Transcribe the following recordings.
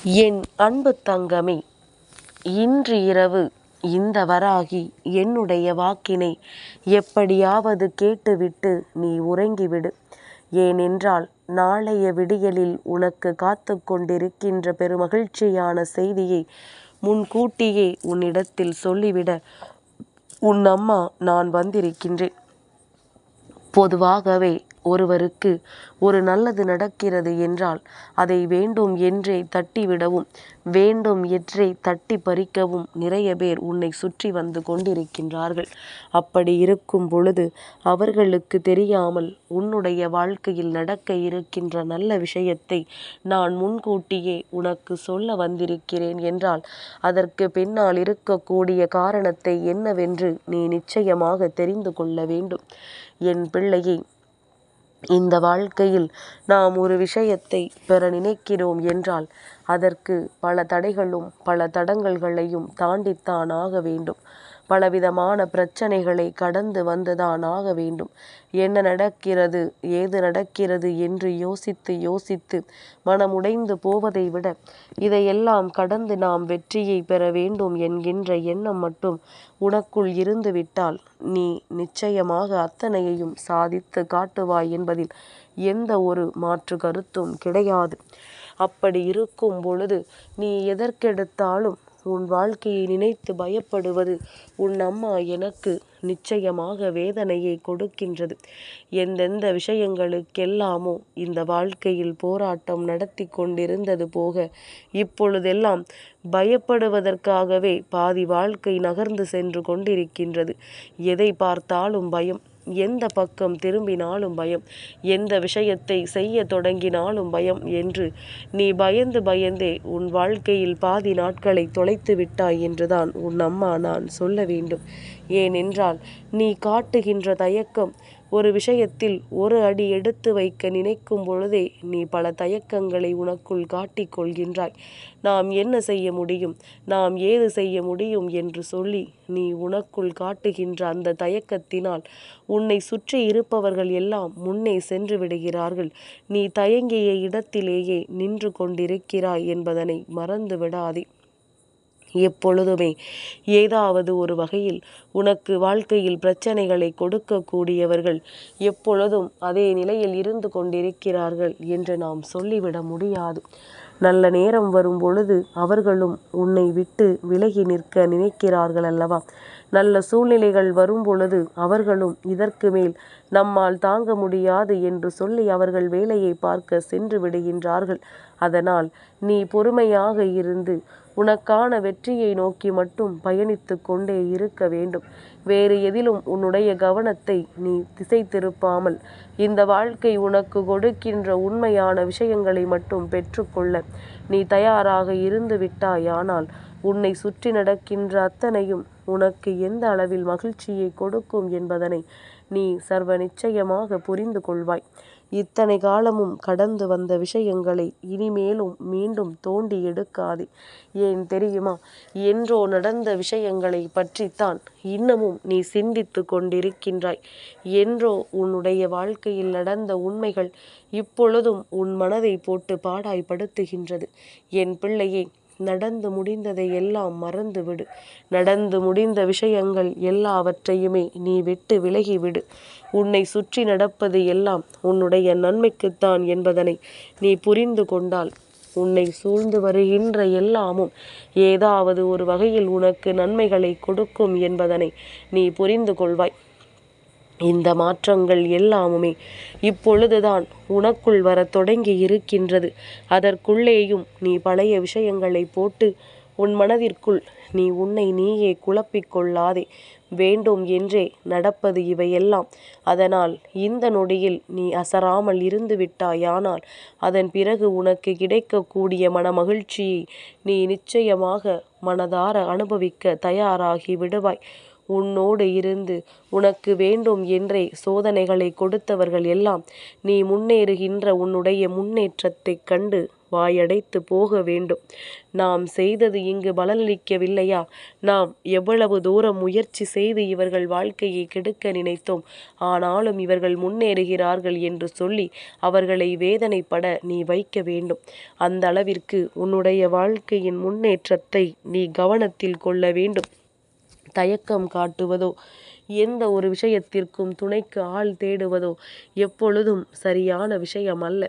என் அன்பு தங்கமே, இன்று இரவு இந்த வராகி என்னுடைய வாக்கினை எப்படியாவது கேட்டுவிட்டு நீ உறங்கிவிடு. ஏனென்றால் நாளைய விடியலில் உனக்கு காத்து கொண்டிருக்கின்ற பெருமகிழ்ச்சியான செய்தியை முன்கூட்டியே உன்னிடத்தில் சொல்லிவிட உன் அம்மா நான் வந்திருக்கின்றேன். பொதுவாகவே ஒருவருக்கு ஒரு நல்லது நடக்கிறது என்றால் அதை வேண்டும் என்றே தட்டிவிடவும் வேண்டும் என்றே தட்டி பறிக்கவும் நிறைய பேர் உன்னை சுற்றி வந்து கொண்டிருக்கின்றார்கள். அப்படி இருக்கும் பொழுது அவர்களுக்கு தெரியாமல் உன்னுடைய வாழ்க்கையில் நடக்க இருக்கின்ற நல்ல விஷயத்தை நான் முன்கூட்டியே உனக்கு சொல்ல வந்திருக்கிறேன் என்றால் அதற்கு பின்னால் இருக்கக்கூடிய காரணத்தை என்னவென்று நீ நிச்சயமாக தெரிந்து கொள்ள வேண்டும். என் பிள்ளையை, இந்த வாழ்க்கையில் நாம் ஒரு விஷயத்தை பெற நினைக்கிறோம் என்றால் அதற்கு பல தடைகளும் பல தடங்கல்களையும் தாண்டித்தான் ஆக வேண்டும். பலவிதமான பிரச்சனைகளை கடந்து வந்துதான் ஆக வேண்டும். என்ன நடக்கிறது ஏது நடக்கிறது என்று யோசித்து யோசித்து மனமுடைந்து போவதை விட இதையெல்லாம் கடந்து நாம் வெற்றியை பெற வேண்டும் என்கின்ற எண்ணம் மட்டும் உனக்குள் இருந்துவிட்டால் நீ நிச்சயமாக அத்தனையையும் சாதித்து காட்டுவாய் என்பதில் எந்த ஒரு மாற்று கருத்தும் கிடையாது. அப்படி இருக்கும் பொழுது நீ எதற்கெடுத்தாலும் உன் வாழ்க்கையை நினைத்து பயப்படுவது உன் அம்மா எனக்கு நிச்சயமாக வேதனையை கொடுக்கின்றது. எந்தெந்த விஷயங்களுக்கெல்லாமோ இந்த வாழ்க்கையில் போராட்டம் நடத்தி கொண்டிருந்தது போக இப்பொழுதெல்லாம் பயப்படுவதற்காகவே பாதி வாழ்க்கை நகர்ந்து சென்று கொண்டிருக்கின்றது. எதை பார்த்தாலும் பயம், எந்த பக்கம் திரும்பினாலும் பயம், எந்த விஷயத்தை செய்ய தொடங்கினாலும் பயம் என்று நீ பயந்து பயந்தே உன் வாழ்க்கையில் பாதி நாட்களை தொலைத்து விட்டாய் என்றுதான் உன் அம்மா நான் சொல்ல வேண்டும். ஏனென்றால் நீ காட்டுகின்ற தயக்கம், ஒரு விஷயத்தில் ஒரு அடி எடுத்து வைக்க நினைக்கும் பொழுதே நீ பல தயக்கங்களை உனக்குள் காட்டிக் கொள்கின்றாய். நாம் என்ன செய்ய முடியும், நாம் ஏது செய்ய முடியும் என்று சொல்லி நீ உனக்குள் காட்டுகின்ற அந்த தயக்கத்தினால் உன்னை சுற்றி இருப்பவர்கள் எல்லாம் முன்னே சென்று விடுகிறார்கள். நீ தயங்கிய இடத்திலேயே நின்று கொண்டிருக்கிறாய் என்பதனை மறந்து விடாதே. எப்பொழுதுமே ஏதாவது ஒரு வகையில் உனக்கு வாழ்க்கையில் பிரச்சனைகளை கொடுக்கக்கூடியவர்கள் எப்பொழுதும் அதே நிலையில் இருந்து கொண்டிருக்கிறார்கள் என்று நாம் சொல்லிவிட முடியாது. நல்ல நேரம் வரும் பொழுது அவர்களும் உன்னை விட்டு விலகி நிற்க நினைக்கிறார்கள் அல்லவா? நல்ல சூழ்நிலைகள் வரும் பொழுது அவர்களும் இதற்கு மேல் நம்மால் தாங்க முடியாது என்று சொல்லி அவர்கள் வேலையை பார்க்க சென்று விடுகின்றார்கள். அதனால் நீ பொறுமையாக இருந்து உனக்கான வெற்றியை நோக்கி மட்டும் பயணித்து கொண்டே இருக்க வேண்டும். வேறு எதிலும் உன்னுடைய கவனத்தை நீ திசை திருப்பாமல் இந்த வாழ்க்கை உனக்கு கொடுக்கின்ற உண்மையான விஷயங்களை மட்டும் பெற்றுக்கொள்ள நீ தயாராக இருந்து விட்டாயானால் உன்னை சுற்றி நடக்கின்ற அத்தனையும் உனக்கு எந்த அளவில் மகிழ்ச்சியை கொடுக்கும் என்பதனை நீ சர்வ நிச்சயமாக புரிந்து கொள்வாய். இத்தனை காலமும் கடந்து வந்த விஷயங்களை இனிமேலும் மீண்டும் தோண்டி எடுக்காதே. ஏன் தெரியுமா? என்றோ நடந்த விஷயங்களை பற்றித்தான் இன்னமும் நீ சிந்தித்து கொண்டிருக்கின்றாய். என்றோ உன்னுடைய வாழ்க்கையில் நடந்த உண்மைகள் இப்பொழுதும் உன் மனதை போட்டு பாடாய்படுத்துகின்றது. என் பிள்ளையே, நடந்து முடிந்ததை எல்லாம் மறந்துவிடு. நடந்து முடிந்த விஷயங்கள் எல்லாவற்றையுமே நீ விட்டு விலகிவிடு. உன்னை சுற்றி நடப்பது எல்லாம் உன்னுடைய நன்மைக்குத்தான் என்பதனை நீ புரிந்து கொண்டால் உன்னை சூழ்ந்து வருகின்ற எல்லாமும் ஏதாவது ஒரு வகையில் உனக்கு நன்மைகளை கொடுக்கும் என்பதனை நீ புரிந்து கொள்வாய். இந்த மாற்றங்கள் எல்லாமுமே இப்பொழுதுதான் உனக்குள் வர தொடங்கி இருக்கின்றது. அதற்குள்ளேயும் நீ பழைய விஷயங்களை போட்டு உன் மனதிற்குள் நீ உன்னை நீயே குழப்பிக்கொள்ளாதே. வேண்டும் என்றே நடப்பது இவையெல்லாம். அதனால் இந்த நொடியில் நீ அசராமல் இருந்து விட்டாயானால் அதன் பிறகு உனக்கு கிடைக்கக்கூடிய மன மகிழ்ச்சியை நீ நிச்சயமாக மனதார அனுபவிக்க தயாராகி விடுவாய். உன்னோடு இருந்து உனக்கு வேண்டும் என்றே சோதனைகளை கொடுத்தவர்கள் எல்லாம் நீ முன்னேறுகின்ற உன்னுடைய முன்னேற்றத்தைக் கண்டு வாயடைத்து போக வேண்டும். நாம் செய்தது இங்கு பலனளிக்கவில்லையா? நாம் எவ்வளவு தூரம் முயற்சி செய்து இவர்கள் வாழ்க்கையை கெடுக்க நினைத்தோம், ஆனாலும் இவர்கள் முன்னேறுகிறார்கள் என்று சொல்லி அவர்களை வேதனைப்பட நீ வைக்க வேண்டும். அந்த அளவிற்கு உன்னுடைய வாழ்க்கையின் முன்னேற்றத்தை நீ கவனத்தில் கொள்ள வேண்டும். தயக்கம் காட்டுவதோ எந்த ஒரு விஷயத்திற்கும் துணைக்கு ஆள் தேடுவதோ எப்பொழுதும் சரியான விஷயம் அல்ல.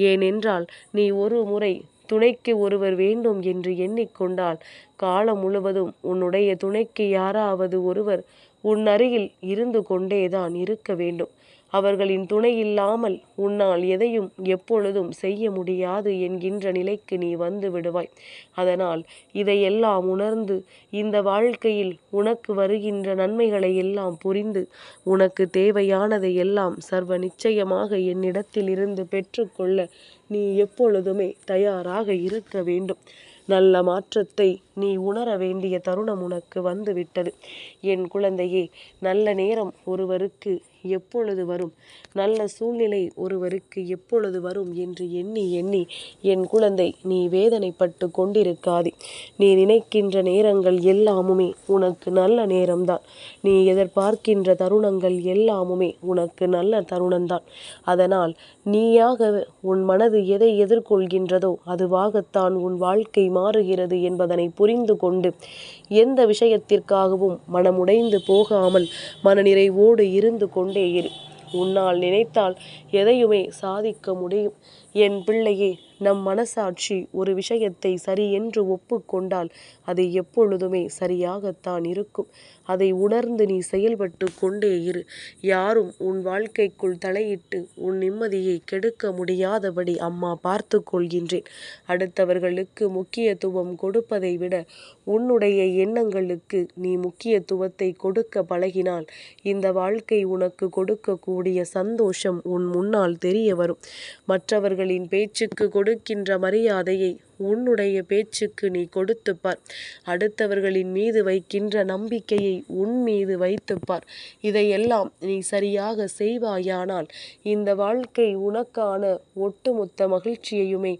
ஏனென்றால் நீ ஒரு முறை துணைக்கு ஒருவர் வேண்டும் என்று எண்ணிக்கொண்டால் காலம் முழுவதும் உன்னுடைய துணைக்கு யாராவது ஒருவர் உன் அருகில் இருந்து கொண்டேதான் இருக்க வேண்டும். அவர்களின் துணை இல்லாமல் உன்னால் எதையும் எப்பொழுதும் செய்ய முடியாது என்கின்ற நிலைக்கு நீ வந்து விடுவாய். அதனால் இதையெல்லாம் உணர்ந்து இந்த வாழ்க்கையில் உனக்கு வருகின்ற நன்மைகளை எல்லாம் புரிந்து உனக்கு தேவையானதை எல்லாம் சர்வ நிச்சயமாக என்னிடத்தில் இருந்து பெற்றுக்கொள்ள நீ எப்பொழுதுமே தயாராக இருக்க வேண்டும். நல்ல மாற்றத்தை நீ உணர வேண்டிய தருணம் உனக்கு வந்துவிட்டது. என் குழந்தையே, நல்ல நேரம் ஒருவருக்கு எப்பொழுது வரும், நல்ல சூழ்நிலை ஒருவருக்கு எப்பொழுது வரும் என்று எண்ணி எண்ணி என் குழந்தை நீ வேதனைப்பட்டு கொண்டிருக்காதே. நீ நினைக்கின்ற நேரங்கள் எல்லாமுமே உனக்கு நல்ல நேரம்தான். நீ எதிர்பார்க்கின்ற தருணங்கள் எல்லாமுமே உனக்கு நல்ல தருணம்தான். அதனால் நீயாக உன் மனது எதை எதிர்கொள்கின்றதோ அதுவாகத்தான் உன் வாழ்க்கை மாறுகிறது என்பதனை புரிந்து கொண்டு எந்த விஷயத்திற்காகவும் மனமுடைந்து போகாமல் மனநிறைவோடு இருந்து கொண்டே இரு. உன்னால் நினைத்தால் எதையுமே சாதிக்க முடியும். என் பிள்ளையே, நம் மனசாட்சி ஒரு விஷயத்தை சரி என்று ஒப்புக்கொண்டால் அது எப்பொழுதுமே சரியாகத்தான் இருக்கும். அதை உணர்ந்து நீ செயல்பட்டு கொண்டே இரு. யாரும் உன் வாழ்க்கைக்குள் தலையிட்டு உன் நிம்மதியை கெடுக்க முடியாதபடி அம்மா பார்த்து கொள்கின்றேன். அடுத்தவர்களுக்கு முக்கியத்துவம் கொடுப்பதை விட உன்னுடைய எண்ணங்களுக்கு நீ முக்கியத்துவத்தை கொடுக்க பழகினால் இந்த வாழ்க்கை உனக்கு கொடுக்கக்கூடிய சந்தோஷம் உன் முன்னால் தெரிய வரும். மற்றவர்களின் பேச்சுக்கு கொடுக்கின்ற மரியாதையை உன்னுடைய பேச்சுக்கு நீ கொடுத்துப்பார். அடுத்தவர்களின் மீது வைக்கின்ற நம்பிக்கையை உன் மீது வைத்துப்பார். இதையெல்லாம் நீ சரியாக செய்வாயானால் இந்த வாழ்க்கை உனக்கான ஒட்டுமொத்த மகிழ்ச்சியையுமே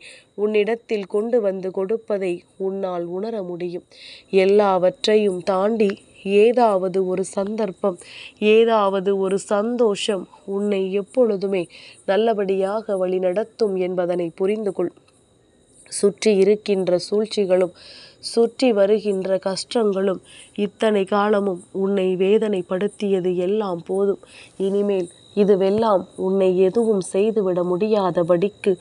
உன்னிடத்தில் கொண்டு வந்து கொடுப்பதை உன்னால் உணர முடியும். எல்லாவற்றையும் தாண்டி ஏதாவது ஒரு சந்தர்ப்பம், ஏதாவது ஒரு சந்தோஷம் உன்னை எப்பொழுதுமே நல்லபடியாக வழிநடத்தும் என்பதனை புரிந்து கொள். சுற்றி இருக்கின்ற சூழ்ச்சிகளும் சுற்றி வருகின்ற கஷ்டங்களும் இத்தனை காலமும் உன்னை வேதனைப்படுத்தியது எல்லாம் போதும். இனிமேல் இதுவெல்லாம் உன்னை எதுவும் செய்துவிட முடியாதபடிக்கு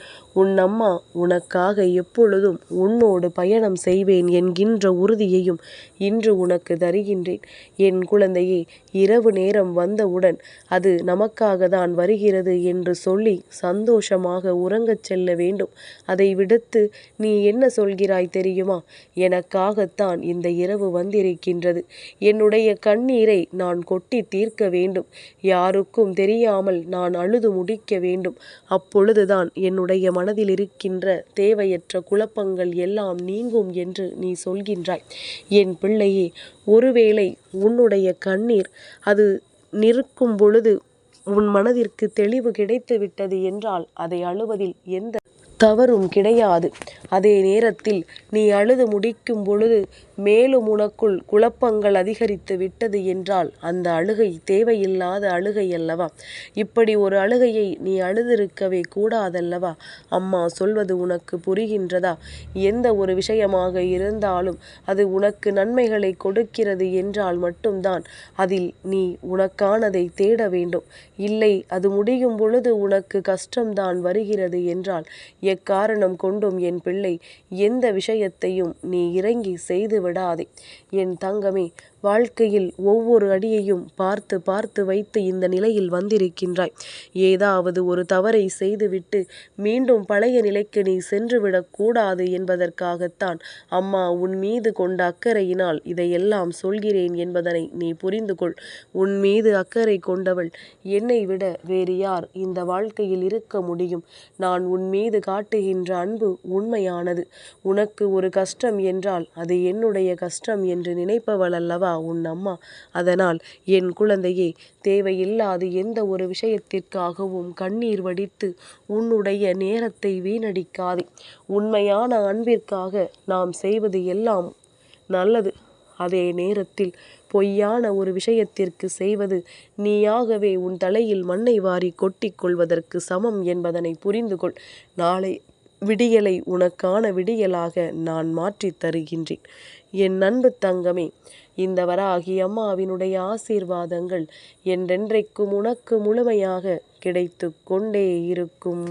உன் அம்மா உனக்காக எப்பொழுதும் உன்னோடு பயணம் செய்வேன் என்கின்ற உறுதியையும் இன்று உனக்கு தருகின்றேன். என் குழந்தையே, இரவு நேரம் வந்தவுடன் அது நமக்காக தான் வருகிறது என்று சொல்லி சந்தோஷமாக உறங்கச் செல்ல வேண்டும். அதை விடுத்து நீ என்ன சொல்கிறாய் தெரியுமா? எனக்காகத்தான் இந்த இரவு வந்திருக்கின்றது. என்னுடைய கண்ணீரை நான் கொட்டி தீர்க்க வேண்டும். யாருக்கும் தெரியாமல் நான் அழுது முடிக்க வேண்டும். அப்பொழுதுதான் என்னுடைய மனதில் இருக்கின்ற தேவையற்ற குழப்பங்கள் எல்லாம் நீங்கும் என்று நீ சொல்கின்றாய். என் பிள்ளையே, ஒருவேளை உன்னுடைய கண்ணீர் அது நிற்கும் பொழுது உன் மனதிற்கு தெளிவு கிடைத்து விட்டது என்றால் அதை அழுவதில் எந்த தவறும் கிடையாது. அதே நேரத்தில் நீ அழுது முடிக்கும் பொழுது மேலும் உனக்குள் குழப்பங்கள் அதிகரித்து விட்டது என்றால் அந்த அழுகை தேவையில்லாத அழுகை அல்லவா? இப்படி ஒரு அழுகையை நீ அழுதிருக்கவே கூடாதல்லவா? அம்மா சொல்வது உனக்கு புரிகின்றதா? எந்த ஒரு விஷயமாக இருந்தாலும் அது உனக்கு நன்மைகளை கொடுக்கிறது என்றால் மட்டும்தான் அதில் நீ உனக்கானதை தேட வேண்டும். இல்லை, அது முடியும் பொழுது உனக்கு கஷ்டம்தான் வருகிறது என்றால் எக்காரணம் கொண்டும் என் பிள்ளை எந்த விஷயத்தையும் நீ இறங்கி செய்து விடாதே. என் தங்கமே, வாழ்க்கையில் ஒவ்வொரு அடியையும் பார்த்து பார்த்து வைத்து இந்த நிலையில் வந்திருக்கின்றாய். ஏதாவது ஒரு தவறை செய்துவிட்டு மீண்டும் பழைய நிலைக்கு நீ சென்றுவிடக்கூடாது என்பதற்காகத்தான் அம்மா உன் மீது கொண்ட அக்கறையினால் இதையெல்லாம் சொல்கிறேன் என்பதனை நீ புரிந்து கொள். உன் மீது அக்கறை கொண்டவள் என்னை விட வேறு யார் இந்த வாழ்க்கையில் இருக்க முடியும்? நான் உன் மீது காட்டுகின்ற அன்பு உண்மையானது. உனக்கு ஒரு கஷ்டம் என்றால் அது என்னுடைய கஷ்டம் என்று நினைப்பவள் அல்லவா உன் அம்மா. அதனால் என் குழந்தையே, தேவையில்லாது எந்த ஒரு விஷயத்திற்காகவும் கண்ணீர் வடித்து உன்னுடைய நேரத்தை வீணடிக்காதே. உண்மையான அன்பிற்காக நாம் செய்வது எல்லாம் நல்லது. அதே நேரத்தில் பொய்யான ஒரு விஷயத்திற்கு செய்வது நீயாகவே உன் தலையில் மண்ணை வாரி கொட்டிக் கொள்வதற்கு சமம் என்பதனை புரிந்து கொள். நாளை விடியலை உனக்கான விடியலாக நான் மாற்றித் தருகின்றேன். என் அன்பு தங்கமே, இந்த வராகி அம்மாவினுடைய ஆசீர்வாதங்கள் என்றென்றைக்கும் உனக்கு முழுமையாக கிடைத்து கொண்டே இருக்கும்.